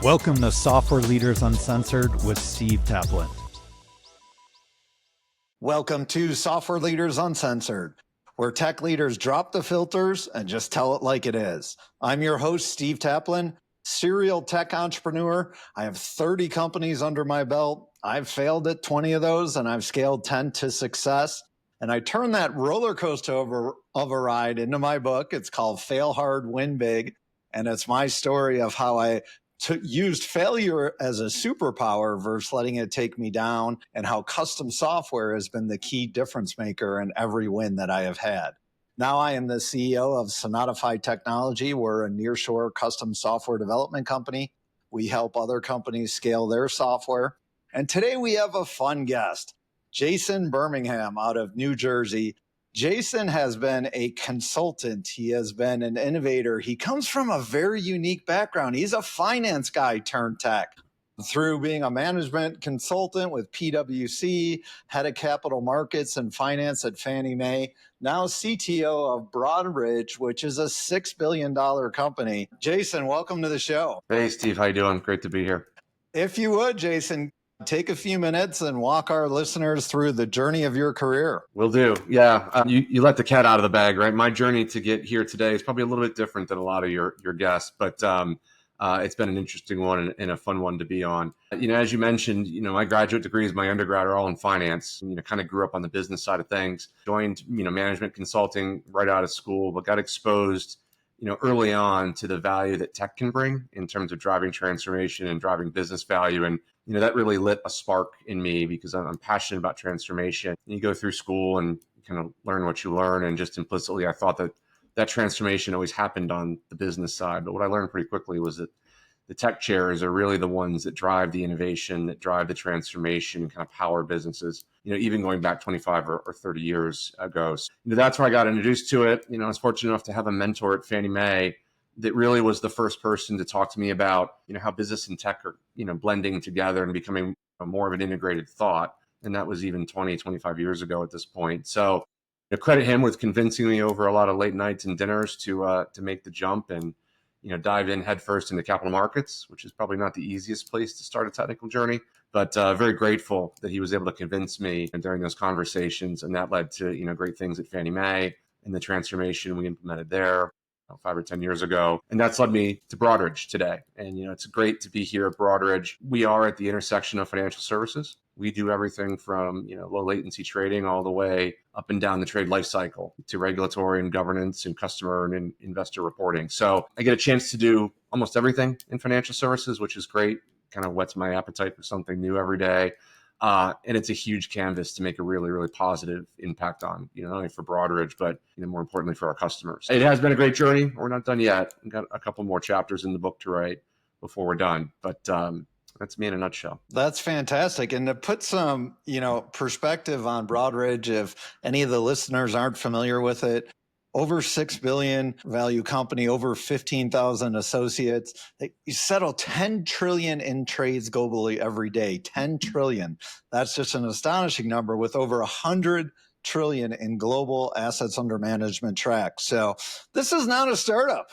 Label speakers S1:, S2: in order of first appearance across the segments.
S1: Welcome to Software Leaders Uncensored with Steve Taplin.
S2: Welcome to Software Leaders Uncensored, where tech leaders drop the filters and just tell it like it is. I'm your host, Steve Taplin, serial tech entrepreneur. I have 30 companies under my belt. I've failed at 20 of those, and I've scaled 10 to success. And I turned that roller coaster of a ride into my book. It's called Fail Hard, Win Big. And it's my story of how I used failure as a superpower versus letting it take me down, and how custom software has been the key difference maker in every win that I have had. Now I am the CEO of Sonatify Technology. We're a nearshore custom software development company. We help other companies scale their software. And today we have a fun guest, Jason Birmingham out of New Jersey. Jason has been a consultant. He has been an innovator. He comes from a very unique background. He's a finance guy turned tech. Through being a management consultant with PwC, head of capital markets and finance at Fannie Mae, now CTO of Broadridge, which is a $6 billion company. Jason, welcome to the show.
S3: Hey, Steve. How you doing? Great to be here.
S2: If you would, Jason, take a few minutes and walk our listeners through the journey of your career.
S3: Will do. Yeah. You let the cat out of the bag, right? My journey to get here today is probably a little bit different than a lot of your guests, but it's been an interesting one and a fun one to be on. As you mentioned, my graduate degrees, my undergrad are all in finance. Kind of grew up on the business side of things, joined, management consulting right out of school, but got exposed, early on to the value that tech can bring in terms of driving transformation and driving business value. And, that really lit a spark in me because I'm passionate about transformation. You go through school and kind of learn what you learn. And just implicitly, I thought that transformation always happened on the business side. But what I learned pretty quickly was that the tech chairs are really the ones that drive the innovation, that drive the transformation, and kind of power businesses, even going back 25 or 30 years ago. So, that's where I got introduced to it. I was fortunate enough to have a mentor at Fannie Mae that really was the first person to talk to me about, how business and tech are, blending together and becoming more of an integrated thought. And that was even 20, 25 years ago at this point. So credit him with convincing me over a lot of late nights and dinners to make the jump and, dive in headfirst into capital markets, which is probably not the easiest place to start a technical journey, but very grateful that he was able to convince me during those conversations. And that led to, great things at Fannie Mae and the transformation we implemented there 5 or 10 years ago. And that's led me to Broadridge today. And, it's great to be here at Broadridge. We are at the intersection of financial services. We do everything from, low latency trading all the way up and down the trade life cycle to regulatory and governance and customer and investor reporting. So I get a chance to do almost everything in financial services, which is great. Kind of whets my appetite for something new every day. And it's a huge canvas to make a really, really positive impact on, not only for Broadridge, but more importantly for our customers. It has been a great journey. We're not done yet. We've got a couple more chapters in the book to write before we're done. But that's me in a nutshell.
S2: That's fantastic. And to put some, perspective on Broadridge, if any of the listeners aren't familiar with it, over 6 billion value company, over 15,000 associates. You settle 10 trillion in trades globally every day, 10 trillion. That's just an astonishing number with over 100 trillion in global assets under management tracked. So this is not a startup,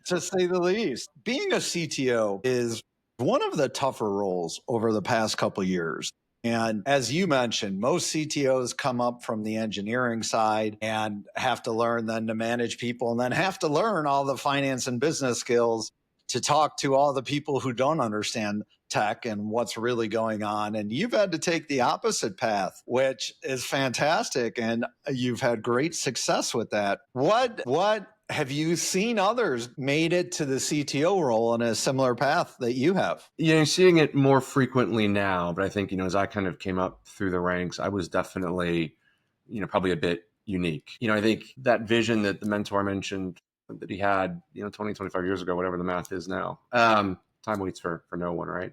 S2: to say the least. Being a CTO is one of the tougher roles over the past couple of years. And as you mentioned, most CTOs come up from the engineering side and have to learn then to manage people and then have to learn all the finance and business skills to talk to all the people who don't understand tech and what's really going on. And you've had to take the opposite path, which is fantastic. And you've had great success with that. What have you seen others made it to the CTO role in a similar path that you have?
S3: You're seeing it more frequently now, but I think, as I kind of came up through the ranks, I was definitely, probably a bit unique. I think that vision that the mentor mentioned that he had, 20, 25 years ago, whatever the math is now, time waits for no one, right?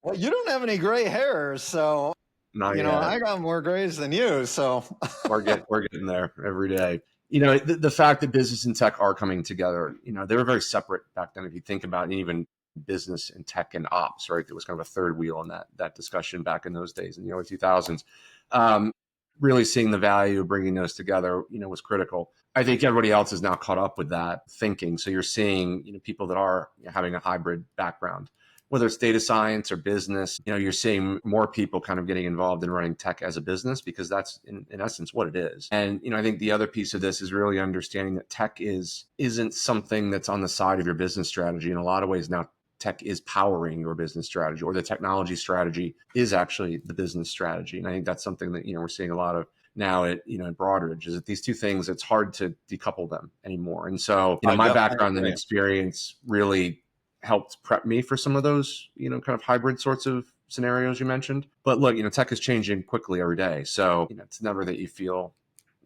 S2: Well, you don't have any gray hair, so,
S3: Not yet.
S2: I got more grays than you, so.
S3: we're getting there every day. The fact that business and tech are coming together, they were very separate back then. If you think about even business and tech and ops, right? There was kind of a third wheel in that discussion back in those days in the early 2000s. Really seeing the value of bringing those together, was critical. I think everybody else is now caught up with that thinking. So you're seeing, people that are having a hybrid background, whether it's data science or business. You're seeing more people kind of getting involved in running tech as a business, because that's in essence what it is. And I think the other piece of this is really understanding that tech isn't something that's on the side of your business strategy. In a lot of ways now, tech is powering your business strategy, or the technology strategy is actually the business strategy. And I think that's something that we're seeing a lot of now at at Broadridge, is that these two things, it's hard to decouple them anymore. And so my background and experience really helped prep me for some of those kind of hybrid sorts of scenarios you mentioned. But look, tech is changing quickly every day, so it's never that you feel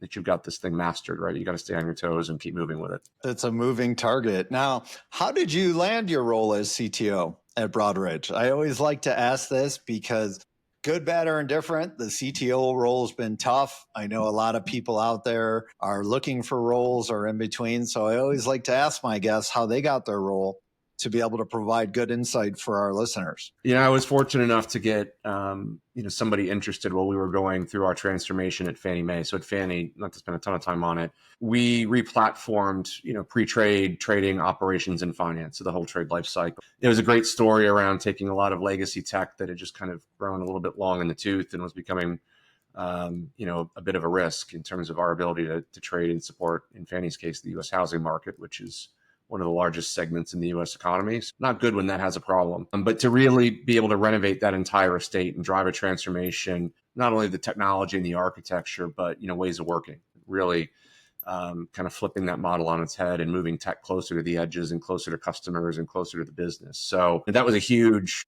S3: that you've got this thing mastered, right? You got to stay on your toes and keep moving with it.
S2: It's a moving target. Now, how did you land your role as CTO at Broadridge? I always like to ask this because good, bad, or indifferent, the CTO role has been tough. I know a lot of people out there are looking for roles or in between. So I always like to ask my guests how they got their role to be able to provide good insight for our listeners.
S3: I was fortunate enough to get, somebody interested while we were going through our transformation at Fannie Mae. So at Fannie, not to spend a ton of time on it, we replatformed, pre-trade, trading, operations, and finance. So the whole trade life cycle. It was a great story around taking a lot of legacy tech that had just kind of grown a little bit long in the tooth and was becoming, a bit of a risk in terms of our ability to trade and support, in Fannie's case, the U.S. housing market, which is one of the largest segments in the U.S. economy. It's not good when that has a problem. But to really be able to renovate that entire estate and drive a transformation, not only the technology and the architecture, but ways of working, really kind of flipping that model on its head and moving tech closer to the edges and closer to customers and closer to the business. So that was a huge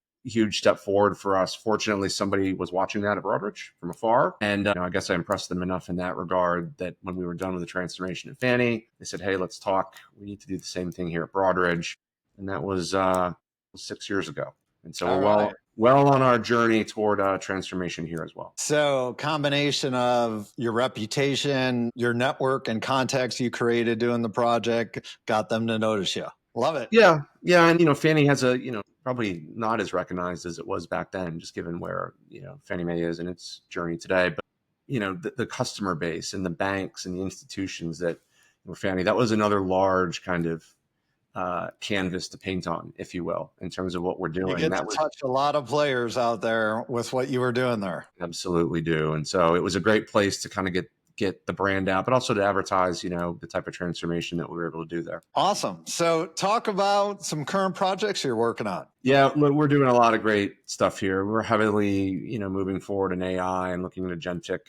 S3: step forward for us. Fortunately, somebody was watching that at Broadridge from afar. And I guess I impressed them enough in that regard that when we were done with the transformation at Fannie, they said, hey, let's talk. We need to do the same thing here at Broadridge. And that was 6 years ago. And so we're well on our journey toward transformation here as well.
S2: So combination of your reputation, your network and contacts you created doing the project got them to notice you. Love it.
S3: Yeah. And, Fannie has a, probably not as recognized as it was back then, just given where, Fannie Mae is in its journey today. But, the customer base and the banks and the institutions that were Fannie, that was another large kind of canvas to paint on, if you will, in terms of what we're doing.
S2: You get to touch a lot of players out there with what you were doing there.
S3: Absolutely do. And so it was a great place to kind of get the brand out, but also to advertise, the type of transformation that we were able to do there.
S2: Awesome. So talk about some current projects you're working on.
S3: Yeah, we're doing a lot of great stuff here. We're heavily, moving forward in AI and looking at agentic.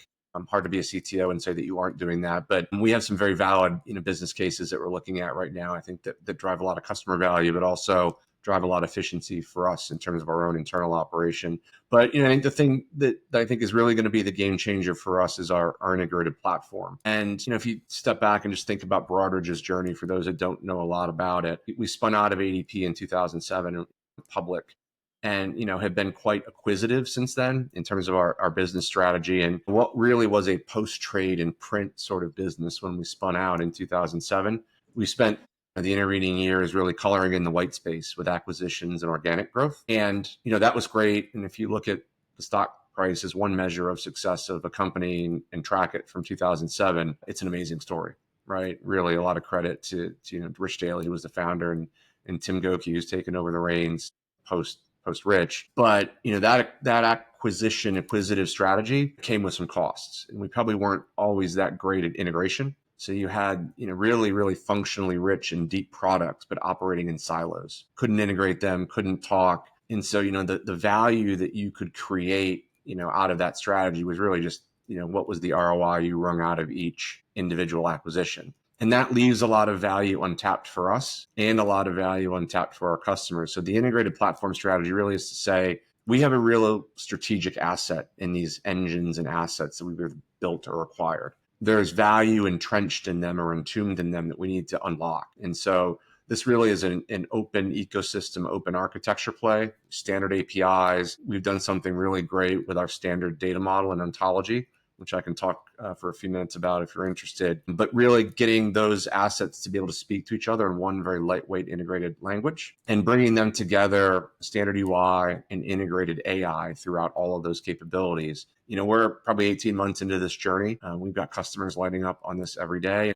S3: Hard to be a CTO and say that you aren't doing that, but we have some very valid, business cases that we're looking at right now. I think that drive a lot of customer value, but also drive a lot of efficiency for us in terms of our own internal operation. But I think the thing that I think is really going to be the game changer for us is our integrated platform. And if you step back and just think about Broadridge's journey, for those that don't know a lot about it, we spun out of ADP in 2007, public, and have been quite acquisitive since then in terms of our business strategy. And what really was a post-trade and print sort of business when we spun out in 2007, we spent the intervening years really coloring in the white space with acquisitions and organic growth. And, that was great. And if you look at the stock price as one measure of success of a company and track it from 2007, it's an amazing story, right? Really a lot of credit to Rich Daley, who was the founder, and Tim Goki, who's taken over the reins post-Rich. But, that acquisitive strategy came with some costs. And we probably weren't always that great at integration. So you had, really, really functionally rich and deep products, but operating in silos. Couldn't integrate them, couldn't talk. And so, the value that you could create, out of that strategy was really just, what was the ROI you wrung out of each individual acquisition. And that leaves a lot of value untapped for us and a lot of value untapped for our customers. So the integrated platform strategy really is to say, we have a real strategic asset in these engines and assets that we've built or acquired. There's value entrenched in them or entombed in them that we need to unlock. And so this really is an open ecosystem, open architecture play, standard APIs. We've done something really great with our standard data model and ontology, which I can talk for a few minutes about if you're interested. But really getting those assets to be able to speak to each other in one very lightweight integrated language and bringing them together, standard UI and integrated AI throughout all of those capabilities. We're probably 18 months into this journey. We've got customers lighting up on this every day.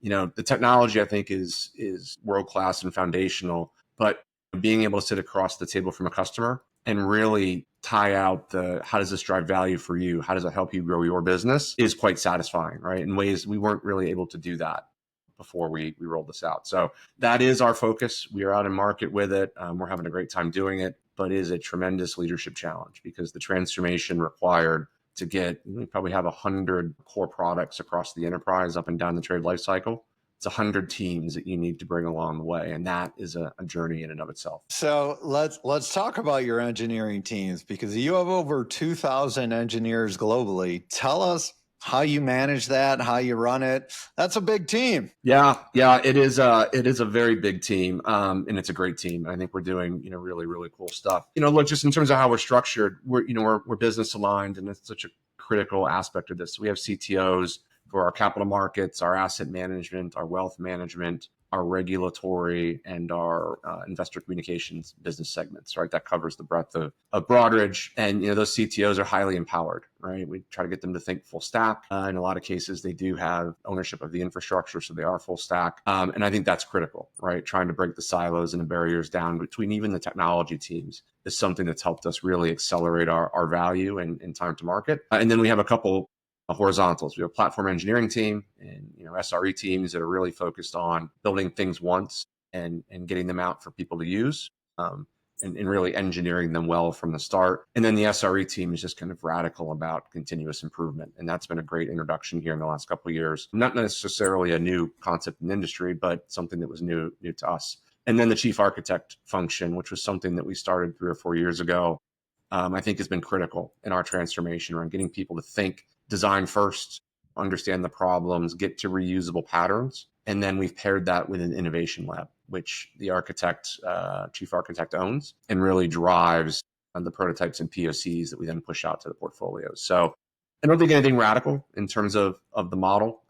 S3: The technology I think is world-class and foundational, but being able to sit across the table from a customer and really tie out how does this drive value for you? How does it help you grow your business is quite satisfying, right? In ways we weren't really able to do that before we rolled this out. So that is our focus. We are out in market with it. We're having a great time doing it, but it is a tremendous leadership challenge because the transformation required to get, we probably have 100 core products across the enterprise up and down the trade life cycle. It's 100 teams that you need to bring along the way. And that is a journey in and of itself.
S2: So let's talk about your engineering teams, because you have over 2,000 engineers globally. Tell us how you manage that, how you run it. That's a big team.
S3: Yeah, it is. It is a very big team, and it's a great team. I think we're doing really really cool stuff. Look, just in terms of how we're structured, we're business aligned, and it's such a critical aspect of this. We have CTOs for our capital markets, our asset management, our wealth management, our regulatory, and our investor communications business segments, right? That covers the breadth of Broadridge. And, those CTOs are highly empowered, right? We try to get them to think full stack. In a lot of cases, they do have ownership of the infrastructure, so they are full stack. And I think that's critical, right? Trying to break the silos and the barriers down between even the technology teams is something that's helped us really accelerate our value and time to market. And then we have a couple horizontals. We have a platform engineering team and SRE teams that are really focused on building things once and getting them out for people to use, and really engineering them well from the start. And then the SRE team is just kind of radical about continuous improvement. And that's been a great introduction here in the last couple of years. Not necessarily a new concept in the industry, but something that was new to us. And then the chief architect function, which was something that we started 3 or 4 years ago, I think has been critical in our transformation around getting people to think design first, understand the problems, get to reusable patterns. And then we've paired that with an innovation lab, which the chief architect owns and really drives the prototypes and POCs that we then push out to the portfolios. So I don't think anything radical in terms of the model.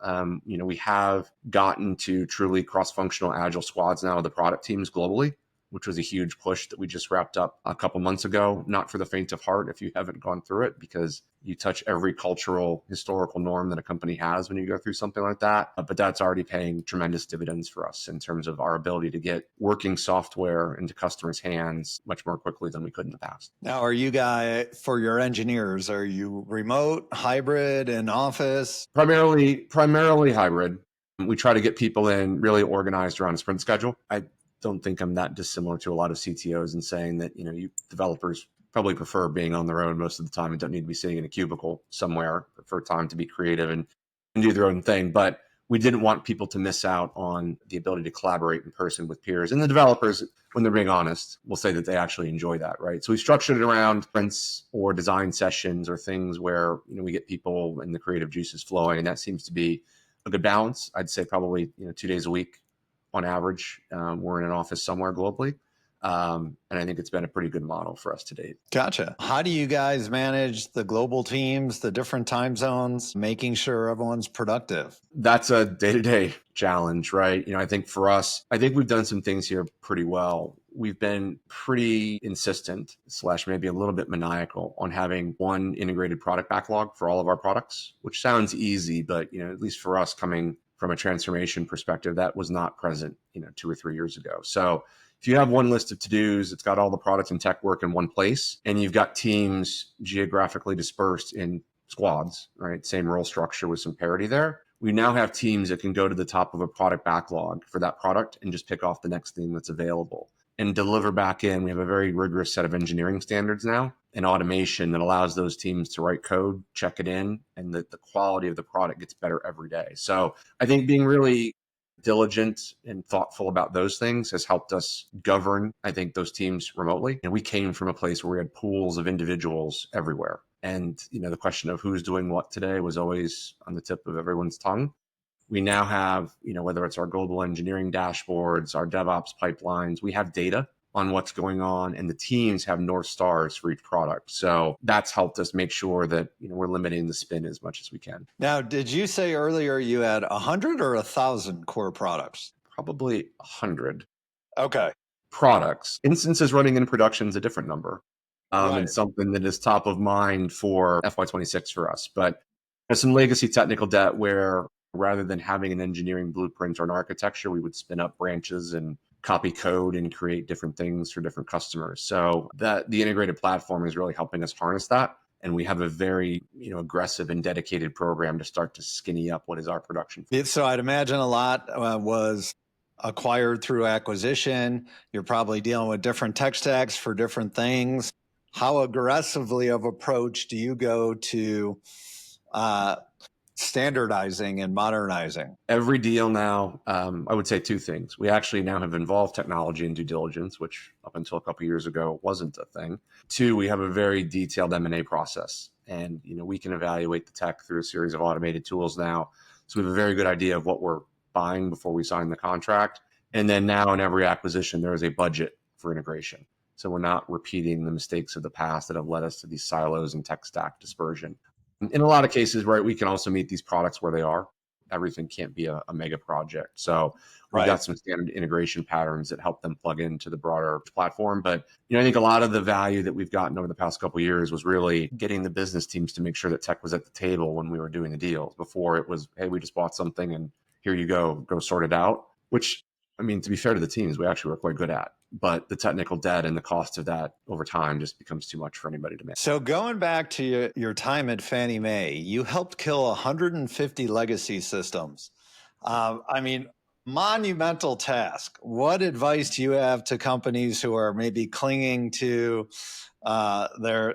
S3: We have gotten to truly cross-functional agile squads now of the product teams globally, which was a huge push that we just wrapped up a couple months ago. Not for the faint of heart if you haven't gone through it, because you touch every cultural, historical norm that a company has when you go through something like that. But that's already paying tremendous dividends for us in terms of our ability to get working software into customers' hands much more quickly than we could in the past.
S2: Now, are you guys, for your engineers, are you remote, hybrid, in office?
S3: Primarily hybrid. We try to get people in really organized around a sprint schedule. I don't think I'm that dissimilar to a lot of CTOs in saying that, you developers probably prefer being on their own most of the time and don't need to be sitting in a cubicle somewhere for time to be creative and do their own thing. But we didn't want people to miss out on the ability to collaborate in person with peers. And the developers, when they're being honest, will say that they actually enjoy that, right? So we structured it around sprints or design sessions or things where, we get people and the creative juices flowing. And that seems to be a good balance. I'd say probably, 2 days a week. On average, we're in an office somewhere globally. And I think it's been a pretty good model for us to date.
S2: Gotcha. How do you guys manage the global teams, the different time zones, making sure everyone's productive?
S3: That's a day-to-day challenge, right? I think for us, we've done some things here pretty well. We've been pretty insistent / maybe a little bit maniacal on having one integrated product backlog for all of our products, which sounds easy, but at least for us coming from a transformation perspective, that was not present, 2 or 3 years ago. So if you have one list of to-dos, it's got all the product and tech work in one place, and you've got teams geographically dispersed in squads, right? Same role structure with some parity there. We now have teams that can go to the top of a product backlog for that product and just pick off the next thing that's available and deliver back in. We have a very rigorous set of engineering standards now and automation that allows those teams to write code, check it in, and the quality of the product gets better every day. So I think being really diligent and thoughtful about those things has helped us govern, I think, those teams remotely. And we came from a place where we had pools of individuals everywhere. And, the question of who's doing what today was always on the tip of everyone's tongue. We now have, whether it's our global engineering dashboards, our DevOps pipelines, we have data on what's going on, and the teams have North Stars for each product. So that's helped us make sure that, we're limiting the spin as much as we can.
S2: Now, did you say earlier you had 100 or 1,000 core products?
S3: Probably 100.
S2: Okay.
S3: Products. Instances running in production is a different number.
S2: Right.
S3: And something that is top of mind for FY26 for us. But there's some legacy technical debt where Rather than having an engineering blueprint or an architecture, we would spin up branches and copy code and create different things for different customers. So that the integrated platform is really helping us harness that. And we have a very, aggressive and dedicated program to start to skinny up what is our production.
S2: So I'd imagine a lot was acquired through acquisition. You're probably dealing with different tech stacks for different things. How aggressively of approach do you go to standardizing and modernizing?
S3: Every deal now, I would say two things. We actually now have involved technology in due diligence, which up until a couple of years ago wasn't a thing. Two, we have a very detailed M&A process, and we can evaluate the tech through a series of automated tools now. So we have a very good idea of what we're buying before we sign the contract. And then now in every acquisition, there is a budget for integration. So we're not repeating the mistakes of the past that have led us to these silos and tech stack dispersion. In a lot of cases, right, we can also meet these products where they are. Everything can't be a mega project. So we've got some standard integration patterns that help them plug into the broader platform. But I think a lot of the value that we've gotten over the past couple of years was really getting the business teams to make sure that tech was at the table when we were doing the deals. Before it was, hey, we just bought something and here you go sort it out, which, to be fair to the teams, we actually were quite good at. But the technical debt and the cost of that over time just becomes too much for anybody to manage.
S2: So going back to your time at Fannie Mae, you helped kill 150 legacy systems. Monumental task. What advice do you have to companies who are maybe clinging to their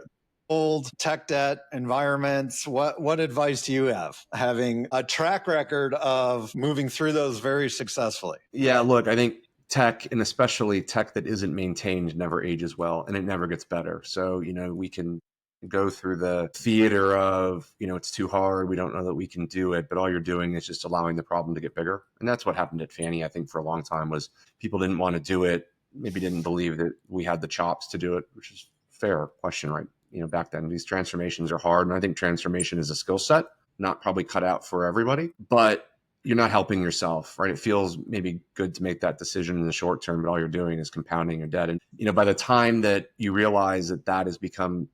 S2: old tech debt environments? What advice do you have, having a track record of moving through those very successfully?
S3: Yeah, look, I think tech, and especially tech that isn't maintained, never ages well, and it never gets better. So, we can go through the theater of, it's too hard, we don't know that we can do it, but all you're doing is just allowing the problem to get bigger. And that's what happened at Fannie, I think, for a long time, was people didn't want to do it, maybe didn't believe that we had the chops to do it, which is a fair question, right? Back then, these transformations are hard. And I think transformation is a skill set, not probably cut out for everybody, but you're not helping yourself, right? It feels maybe good to make that decision in the short term, but all you're doing is compounding your debt. And, by the time that you realize that has become,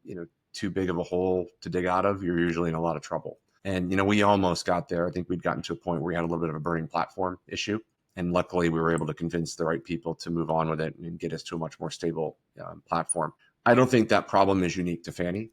S3: too big of a hole to dig out of, you're usually in a lot of trouble. And, we almost got there. I think we'd gotten to a point where we had a little bit of a burning platform issue. And luckily, we were able to convince the right people to move on with it and get us to a much more stable platform. I don't think that problem is unique to Fannie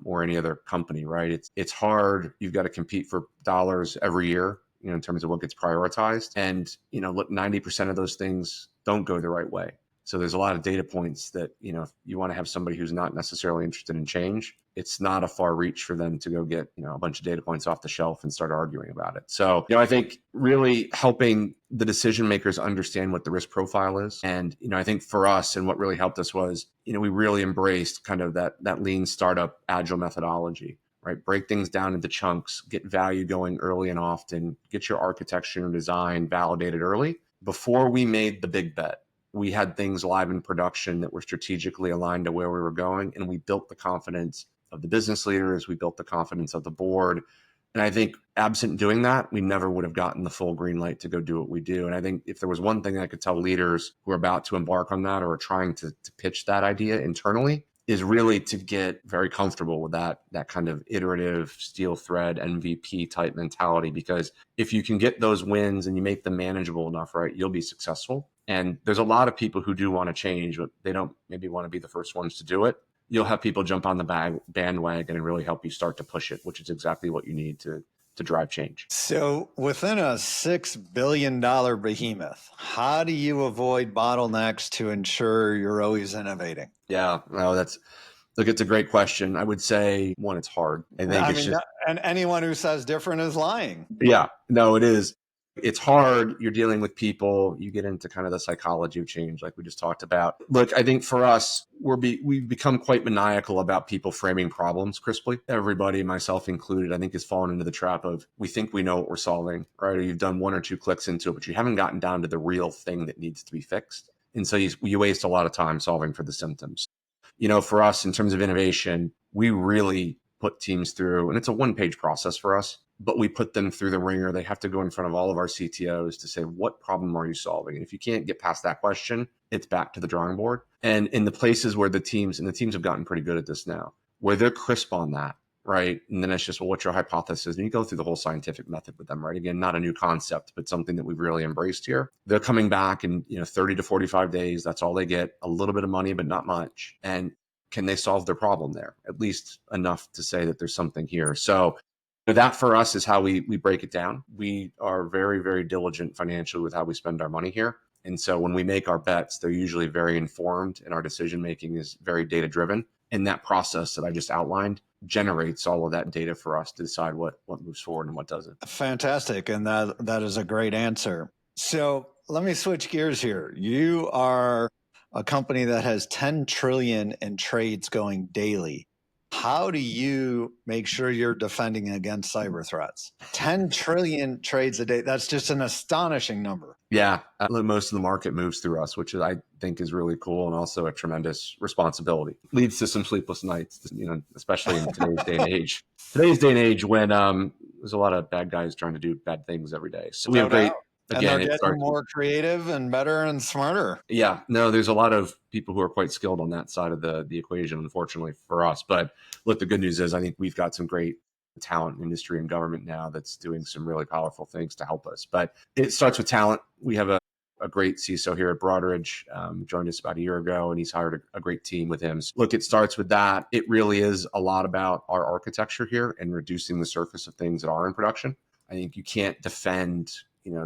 S3: or any other company, right? It's hard. You've got to compete for dollars every year, in terms of what gets prioritized. And, look, 90% of those things don't go the right way. So there's a lot of data points that, if you want to have somebody who's not necessarily interested in change, it's not a far reach for them to go get, a bunch of data points off the shelf and start arguing about it. So, I think really helping the decision makers understand what the risk profile is. And, I think for us, and what really helped us was, we really embraced kind of that lean startup agile methodology. Right? Break things down into chunks, get value going early and often, get your architecture and design validated early. Before we made the big bet, we had things live in production that were strategically aligned to where we were going. And we built the confidence of the business leaders. We built the confidence of the board. And I think absent doing that, we never would have gotten the full green light to go do what we do. And I think if there was one thing I could tell leaders who are about to embark on that or are trying to pitch that idea internally, is really to get very comfortable with that kind of iterative steel thread MVP type mentality. Because if you can get those wins and you make them manageable enough, right, you'll be successful. And there's a lot of people who do want to change, but they don't maybe want to be the first ones to do it. You'll have people jump on the bandwagon and really help you start to push it, which is exactly what you need to drive change.
S2: So within a $6 billion behemoth, how do you avoid bottlenecks to ensure you're always innovating?
S3: Yeah, no, it's a great question. I would say, one, it's hard. And
S2: anyone who says different is lying.
S3: Yeah, no, it is. It's hard. You're dealing with people. You get into kind of the psychology of change, like we just talked about. Look, I think for us, we've become quite maniacal about people framing problems crisply. Everybody, myself included, I think has fallen into the trap of we think we know what we're solving, right? Or you've done one or two clicks into it, but you haven't gotten down to the real thing that needs to be fixed. And so you waste a lot of time solving for the symptoms. For us, in terms of innovation, we really put teams through, and it's a one-page process for us, but we put them through the ringer. They have to go in front of all of our CTOs to say, what problem are you solving? And if you can't get past that question, it's back to the drawing board. And in the places where the teams have gotten pretty good at this now, where they're crisp on that, right? And then it's just, well, what's your hypothesis? And you go through the whole scientific method with them, right? Again, not a new concept, but something that we've really embraced here. They're coming back in 30 to 45 days. That's all they get. A little bit of money, but not much. And can they solve their problem there? At least enough to say that there's something here. So that for us is how we break it down. We are very, very diligent financially with how we spend our money here. And so when we make our bets, they're usually very informed, and our decision making is very data driven. And that process that I just outlined generates all of that data for us to decide what moves forward and what doesn't.
S2: Fantastic. And that is a great answer. So let me switch gears here. You are a company that has 10 trillion in trades going daily. How do you make sure you're defending against cyber threats? 10 trillion trades a day. That's just an astonishing number.
S3: Yeah. Most of the market moves through us, which I think is really cool, and also a tremendous responsibility. Leads to some sleepless nights, especially in today's day and age. Today's day and age when there's a lot of bad guys trying to do bad things every day. So we have great.
S2: Again, and they're getting more creative and better and smarter.
S3: Yeah, no, there's a lot of people who are quite skilled on that side of the equation, unfortunately for us. But look, the good news is I think we've got some great talent in industry and government now that's doing some really powerful things to help us. But it starts with talent. We have a great CISO here at Broadridge, joined us about a year ago, and he's hired a great team with him. So look, it starts with that. It really is a lot about our architecture here and reducing the surface of things that are in production. I think you can't defend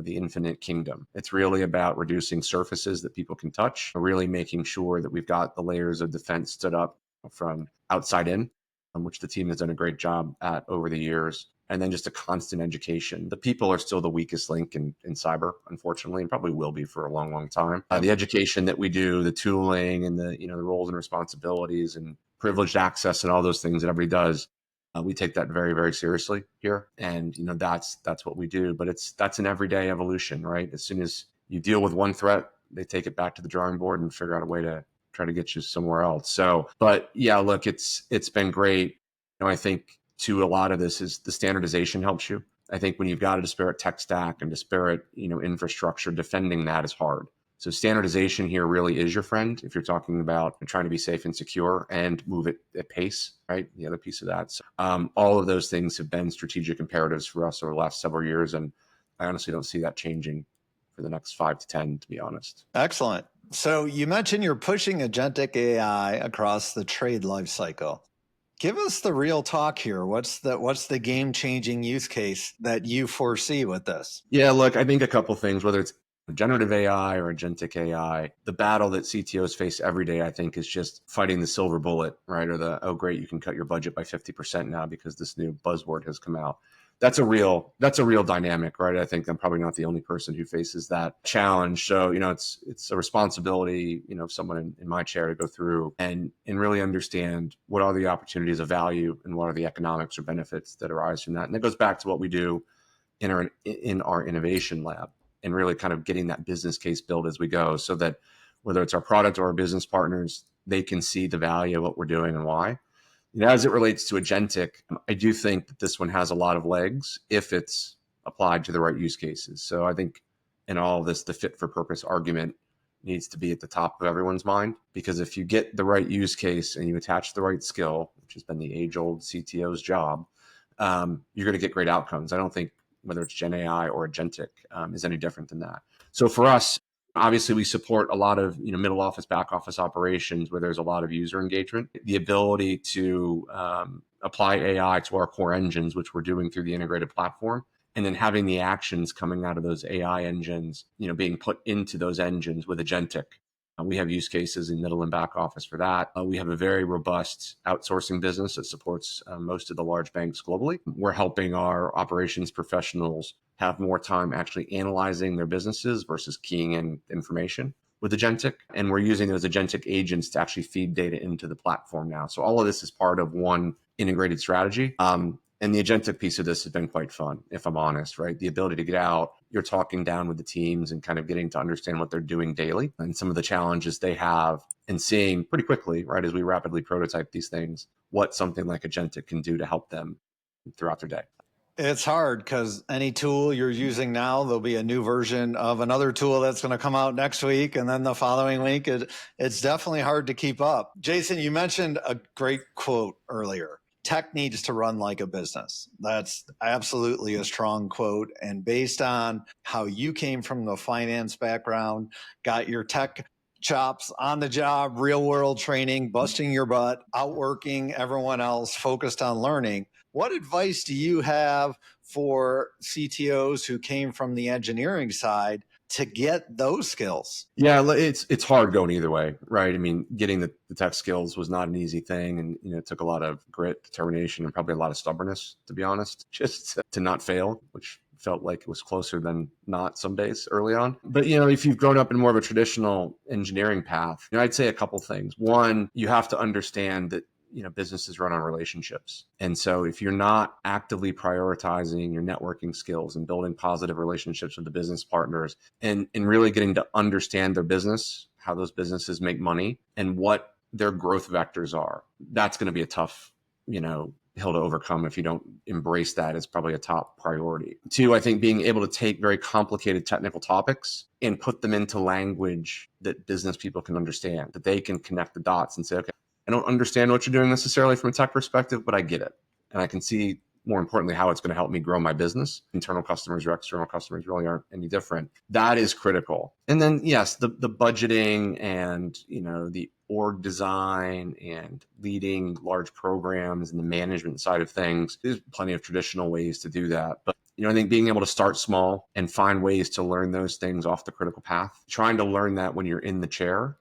S3: the infinite kingdom. It's really about reducing surfaces that people can touch, really making sure that we've got the layers of defense stood up from outside in, which the team has done a great job at over the years. And then just a constant education. The people are still the weakest link in cyber, unfortunately, and probably will be for a long, long time. The education that we do, the tooling and the roles and responsibilities and privileged access and all those things that everybody does, we take that very, very seriously here. And, that's what we do. But that's an everyday evolution, right? As soon as you deal with one threat, they take it back to the drawing board and figure out a way to try to get you somewhere else. So, but yeah, look, it's been great. I think too, a lot of this is the standardization helps you. I think when you've got a disparate tech stack and disparate, infrastructure, defending that is hard. So standardization here really is your friend if you're talking about trying to be safe and secure and move it at pace, right? The other piece of that. So, all of those things have been strategic imperatives for us over the last several years. And I honestly don't see that changing for the next 5 to 10, to be honest.
S2: Excellent. So you mentioned you're pushing agentic AI across the trade lifecycle. Give us the real talk here. What's the game-changing use case that you foresee with this?
S3: Yeah, look, I think a couple things, whether it's generative AI or agentic AI, the battle that CTOs face every day, I think, is just fighting the silver bullet, right? Or oh, great, you can cut your budget by 50% now because this new buzzword has come out. That's a real dynamic, right? I think I'm probably not the only person who faces that challenge. So, it's a responsibility, of someone in my chair to go through and really understand what are the opportunities of value and what are the economics or benefits that arise from that. And that goes back to what we do in our innovation lab and really kind of getting that business case built as we go so that whether it's our product or our business partners, they can see the value of what we're doing and why. As it relates to agentic, I do think that this one has a lot of legs if it's applied to the right use cases. So I think in all of this, the fit for purpose argument needs to be at the top of everyone's mind, because if you get the right use case and you attach the right skill, which has been the age-old CTO's job, you're going to get great outcomes. I don't think whether it's Gen AI or agentic is any different than that. So for us, obviously, we support a lot of middle office, back office operations where there's a lot of user engagement. The ability to apply AI to our core engines, which we're doing through the integrated platform, and then having the actions coming out of those AI engines, being put into those engines with agentic. We have use cases in middle and back office for that. We have a very robust outsourcing business that supports most of the large banks globally. We're helping our operations professionals have more time actually analyzing their businesses versus keying in information with agentic. And we're using those agentic agents to actually feed data into the platform now. So all of this is part of one integrated strategy. And the agentic piece of this has been quite fun, if I'm honest, right? The ability to get out, you're talking down with the teams and kind of getting to understand what they're doing daily and some of the challenges they have, and seeing pretty quickly, right, as we rapidly prototype these things, what something like agentic can do to help them throughout their day.
S2: It's hard because any tool you're using now, there'll be a new version of another tool that's going to come out next week. And then the following week, it's definitely hard to keep up. Jason, you mentioned a great quote earlier. tech needs to run like a business. That's absolutely a strong quote. And based on how you came from the finance background, got your tech chops on the job, real world training, busting your butt, outworking everyone else, focused on learning. What advice do you have for CTOs who came from the engineering side to get those skills?
S3: Yeah, it's hard going either way, right? I mean, getting the tech skills was not an easy thing, and it took a lot of grit, determination, and probably a lot of stubbornness, to be honest, just to not fail, which felt like it was closer than not some days early on. But if you've grown up in more of a traditional engineering path, I'd say a couple things. One, you have to understand that businesses run on relationships. And so if you're not actively prioritizing your networking skills and building positive relationships with the business partners and really getting to understand their business, how those businesses make money and what their growth vectors are, that's going to be a tough, hill to overcome if you don't embrace that as probably a top priority. Two, I think being able to take very complicated technical topics and put them into language that business people can understand, that they can connect the dots and say, okay, I don't understand what you're doing necessarily from a tech perspective, but I get it. And I can see, more importantly, how it's going to help me grow my business. Internal customers or external customers really aren't any different. That is critical. And then, yes, the budgeting and, the org design and leading large programs and the management side of things, there's plenty of traditional ways to do that. But I think being able to start small and find ways to learn those things off the critical path, trying to learn that when you're in the chair,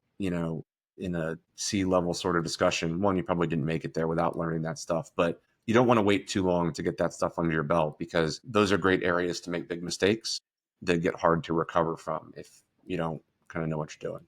S3: in a C-level sort of discussion, one, you probably didn't make it there without learning that stuff, but you don't want to wait too long to get that stuff under your belt, because those are great areas to make big mistakes that get hard to recover from if you don't kind of know what you're doing.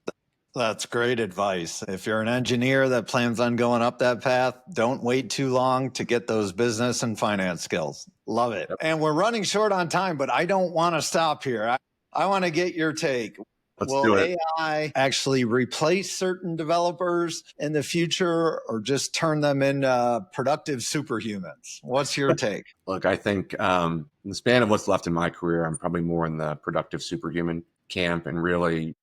S2: That's great advice. If you're an engineer that plans on going up that path, don't wait too long to get those business and finance skills. Love it. Yep. And we're running short on time, but I don't want to stop here. I want to get your take. Will AI actually replace certain developers in the future or just turn them into productive superhumans? What's your take?
S3: Look, I think in the span of what's left in my career, I'm probably more in the productive superhuman camp and really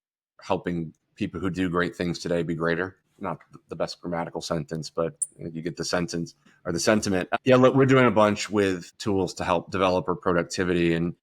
S3: helping people who do great things today be greater. Not the best grammatical sentence, but you get the sentence or the sentiment. Yeah, look, we're doing a bunch with tools to help developer productivity, and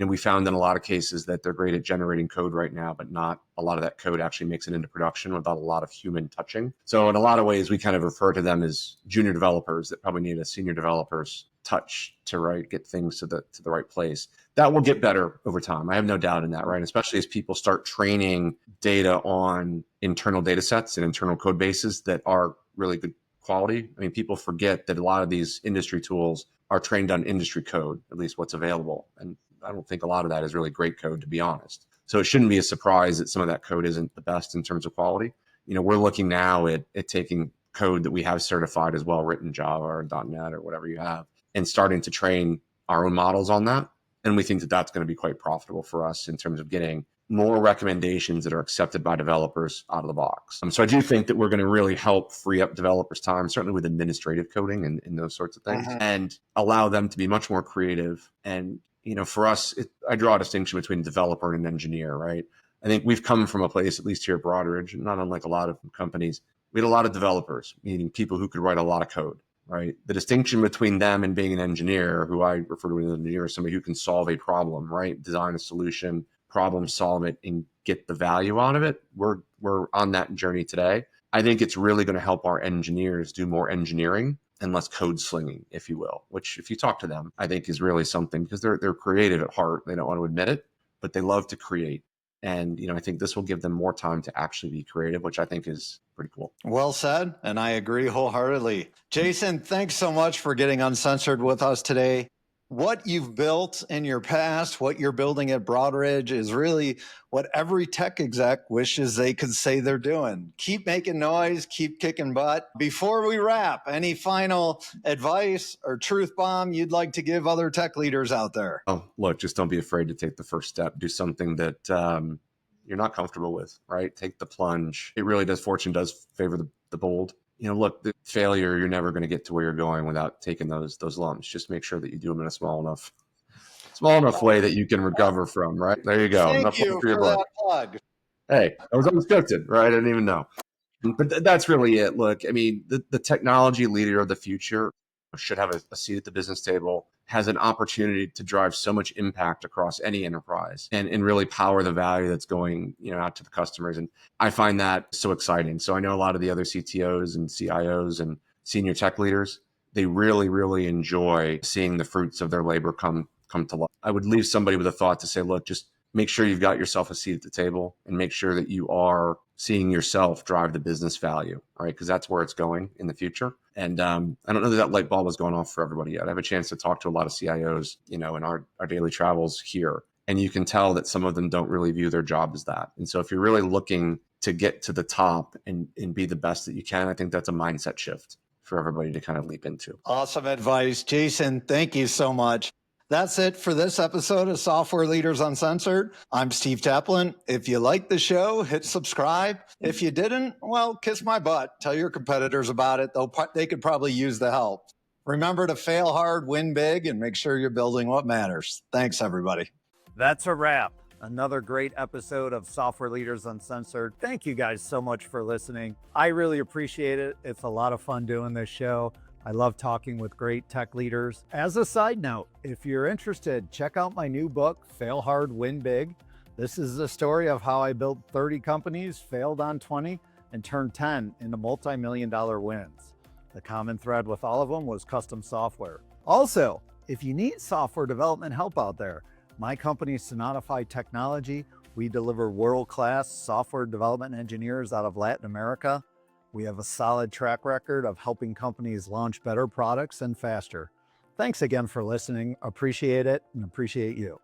S3: we found in a lot of cases that they're great at generating code right now, but not a lot of that code actually makes it into production without a lot of human touching. So in a lot of ways, we kind of refer to them as junior developers that probably need a senior developer's touch to get things to the right place. That will get better over time. I have no doubt in that, right? Especially as people start training data on internal data sets and internal code bases that are really good quality. I mean, people forget that a lot of these industry tools are trained on industry code, at least what's available. And I don't think a lot of that is really great code, to be honest. So it shouldn't be a surprise that some of that code isn't the best in terms of quality. We're looking now at taking code that we have certified as well-written Java or .NET or whatever you have, and starting to train our own models on that. And we think that that's going to be quite profitable for us in terms of getting more recommendations that are accepted by developers out of the box. So I do think that we're going to really help free up developers' time, certainly with administrative coding and those sorts of things, and allow them to be much more creative. And for us, I draw a distinction between developer and an engineer, right? I think we've come from a place, at least here at Broadridge, not unlike a lot of companies, we had a lot of developers, meaning people who could write a lot of code, right? The distinction between them and being an engineer, who I refer to as an engineer, is somebody who can solve a problem, right? Design a solution, problem solve it, and get the value out of it. We're on that journey today. I think it's really going to help our engineers do more engineering and less code slinging, if you will, which if you talk to them, I think is really something, because they're creative at heart. They don't want to admit it, but they love to create. And, I think this will give them more time to actually be creative, which I think is pretty cool.
S2: Well said. And I agree wholeheartedly. Jason, thanks so much for getting uncensored with us today. What you've built in your past, what you're building at Broadridge, is really what every tech exec wishes they could say they're doing. Keep making noise, keep kicking butt. Before we wrap, any final advice or truth bomb you'd like to give other tech leaders out there?
S3: Oh, look, just don't be afraid to take the first step. Do something that you're not comfortable with, right? Take the plunge. It really does. Fortune does favor the bold. Look, the failure, you're never going to get to where you're going without taking those lumps. Just make sure that you do them in a small enough way that you can recover from, right? There you go.
S2: Thank you for that plug.
S3: Hey, I was unscripted, right? I didn't even know. But that's really it. Look, I mean, the technology leader of the future should have a seat at the business table, has an opportunity to drive so much impact across any enterprise and really power the value that's going, out to the customers. And I find that so exciting. So I know a lot of the other CTOs and CIOs and senior tech leaders, they really, really enjoy seeing the fruits of their labor come to life. I would leave somebody with a thought to say, look, just make sure you've got yourself a seat at the table and make sure that you are seeing yourself drive the business value, right? Because that's where it's going in the future. And I don't know that light bulb is going off for everybody yet. I have a chance to talk to a lot of CIOs, in our daily travels here. And you can tell that some of them don't really view their job as that. And so if you're really looking to get to the top and be the best that you can, I think that's a mindset shift for everybody to kind of leap into.
S2: Awesome advice. Jason, thank you so much. That's it for this episode of Software Leaders Uncensored. I'm Steve Taplin. If you like the show, hit subscribe. If you didn't, well, kiss my butt. Tell your competitors about it. They could probably use the help. Remember to fail hard, win big, and make sure you're building what matters. Thanks, everybody.
S1: That's a wrap. Another great episode of Software Leaders Uncensored. Thank you guys so much for listening. I really appreciate it. It's a lot of fun doing this show. I love talking with great tech leaders. As a side note, if you're interested, check out my new book, Fail Hard, Win Big. This is the story of how I built 30 companies, failed on 20, and turned 10 into multi-million-dollar wins. The common thread with all of them was custom software. Also, if you need software development help out there, my company, Sonatify Technology, we deliver world-class software development engineers out of Latin America. We have a solid track record of helping companies launch better products and faster. Thanks again for listening. Appreciate it and appreciate you.